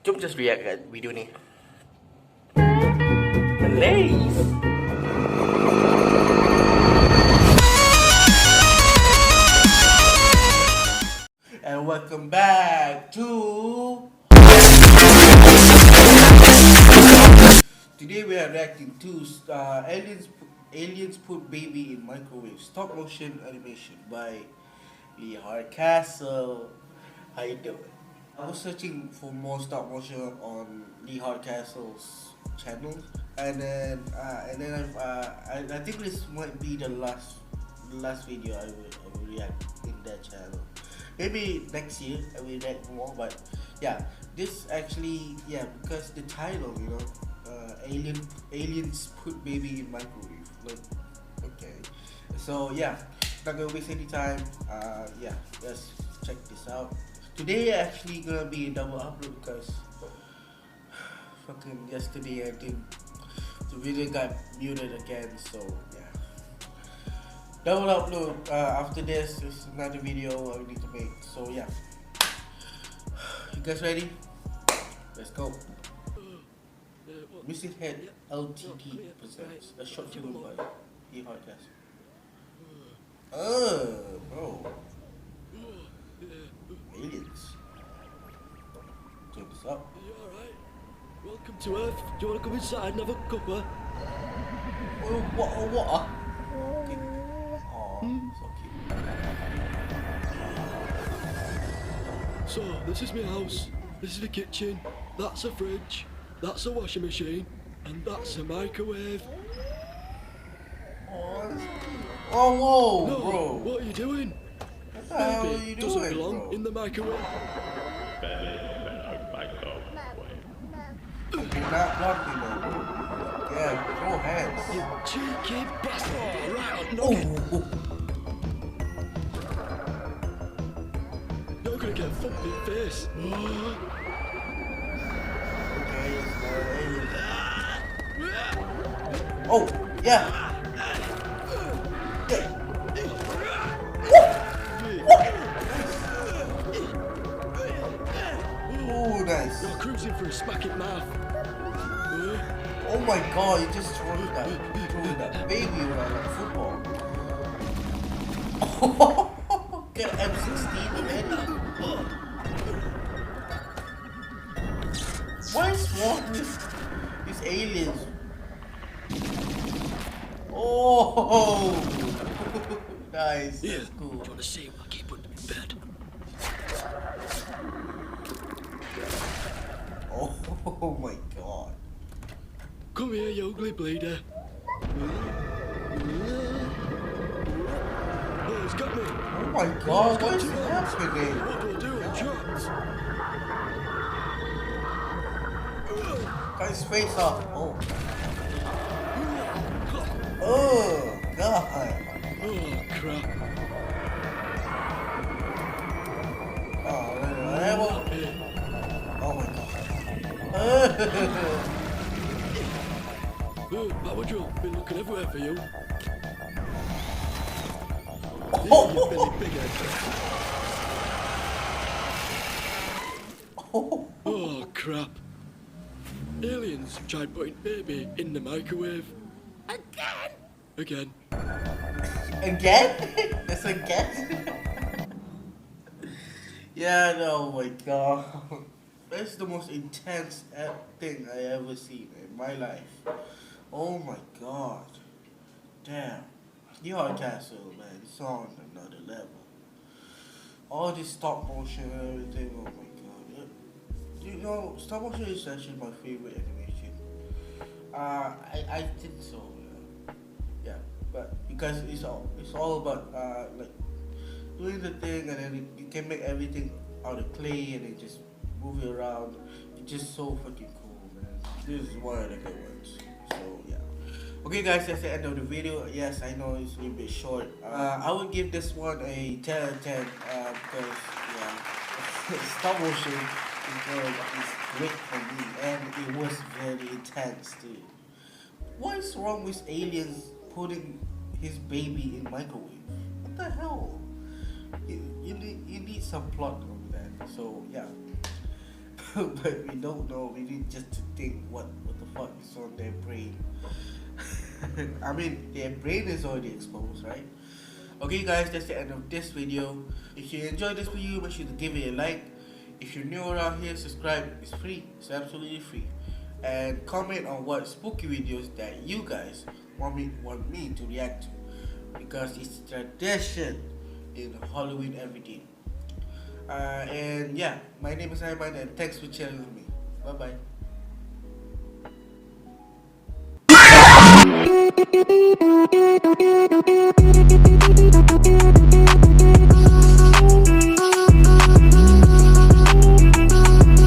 Jom just react kat video ni. Malays. And welcome back to... Today we are reacting to Aliens Put Baby in Microwave Stop Motion Animation by Hardcastle. How you doing? I was searching for more stop motion on Hardcastle's channel, and then I think this might be the last video I will react in that channel. Maybe next year I will react more, but yeah, this actually, yeah, because the title, you know, aliens put baby in microwave. Like, okay, so yeah, not gonna waste any time. Yeah, let's check this out. Today actually gonna be a double upload because fucking yesterday I think the video got muted again, so yeah. Double upload. After this is another video I need to make. So yeah, you guys ready? Let's go. Missing Head LTD presents a short film by Hardcastle. Bro. Aliens. Check this out. You alright? Welcome to Earth. Do you want to come inside and have a cuppa? What? Okay. Oh, so cute. So, this is my house. This is the kitchen. That's a fridge. That's a washing machine. And that's a microwave. Oh, whoa, No, bro. what are you doing? What the hell are you doesn't doing, belong bro? in the microwave. You're not blocking though, bro. Yeah, throw hands. You cheeky bastard. Right on, Oh. You're gonna get fucked in the face. Okay, it's the aliens. Oh, yeah. Oh, nice. You're cruising for a smack in mouth. Oh my god, you just threw that baby around like football. Oh, get M16 already. What is wrong with these aliens? Oh, nice. Yeah, That's cool. do you want to see what I keep putting in bed? Oh my god. Come here, you ugly bleeder. Oh, he's got me. Oh my god, what is happening? What do I do? I'm trapped. Cut his face off. Oh. Oh, god. Oh, crap. Oh my god. Power drill, been looking everywhere for you. Oh. You Billy Bighead. Oh, crap. Aliens tried putting baby in the microwave. Again. Again? That's again? Yeah, no, oh my god. That's the most intense thing I ever seen in my life. Oh my god. Damn. The Hardcastle, man, it's on another level. All this stop motion and everything, oh my god. You know, stop motion is actually my favorite animation. I think so, yeah. But because it's all about like doing the thing, and then you can make everything out of clay and then just move it around. It's just so fucking cool, man. This is one of the good ones. So yeah. Okay guys, that's the end of the video. Yes, I know it's a little bit short. I would give this one a 10 out of 10 because yeah, stop motion is great for me, and it was very intense too. What is wrong with aliens putting his baby in microwave? What the hell? You need some plot on that. So yeah. but we don't know. We need just to think what the fuck is on their brain. I mean, their brain is already exposed, right? Okay, guys, that's the end of this video. If you enjoyed this video, make sure to give it a like. If you're new around here, subscribe. It's free. It's absolutely free. And comment on what spooky videos that you guys want me to react to, because it's tradition in Halloween everyday. And yeah, my name is Ayman, and thanks for chilling with me. Bye bye.